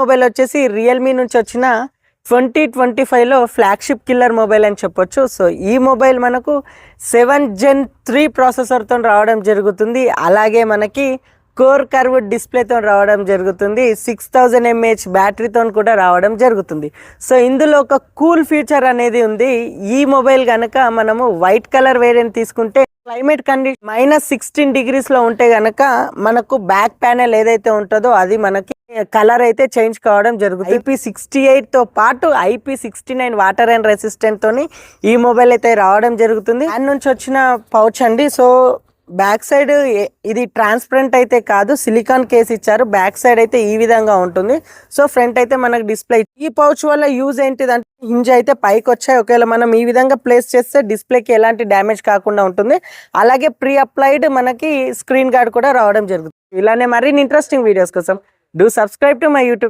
Mobile వచ్చేసి Realme నుంచి వచ్చిన 2025లో ఫ్లాగ్షిప్ కిల్లర్ మొబైల్ అని చెప్పొచ్చు. సో ఈ మొబైల్ మనకు 7 Gen 3 ప్రాసెసర్తో రావడం జరుగుతుంది. అలాగే మనకి కోర్ కర్వ్డ్ డిస్ప్లేతో రావడం జరుగుతుంది. 6000 mAh బ్యాటరీతో కూడా రావడం జరుగుతుంది. సో ఇందులో ఒక కూల్ ఫీచర్ అనేది ఉంది. ఈ మొబైల్ కనుక మనము వైట్ కలర్ వేరియంట్ తీసుకుంటే క్లైమేట్ కండిషన్ -16 degreesలో ఉంటే కనుక మనకు బ్యాక్ ప్యానెల్ ఏదైతే ఉంటుందో అది మనకి కలర్ అయితే చేంజ్ కావడం జరుగుతుంది. IP68తో పాటు IP69 వాటర్ అండ్ రెసిస్టెంట్ తోని ఈ మొబైల్ అయితే రావడం జరుగుతుంది. దాని నుంచి వచ్చిన పౌచ్ అండి. సో బ్యాక్ సైడ్ ఇది ట్రాన్స్పరెంట్ అయితే కాదు, సిలికాన్ కేస్ ఇచ్చారు. బ్యాక్ సైడ్ అయితే ఈ విధంగా ఉంటుంది. సో ఫ్రంట్ అయితే మనకు డిస్ప్లే. ఈ పౌచ్ వల్ల యూజ్ ఏంటిదంటే హింజ్ అయితే పైకి వచ్చాయి. ఒకవేళ మనం ఈ విధంగా ప్లేస్ చేస్తే డిస్ప్లేకి ఎలాంటి డ్యామేజ్ కాకుండా ఉంటుంది. అలాగే ప్రీ అప్లైడ్ మనకి స్క్రీన్ గార్డ్ కూడా రావడం జరుగుతుంది. ఇలానే మరిన్ని ఇంట్రెస్టింగ్ వీడియోస్ కోసం do subscribe to my YouTube.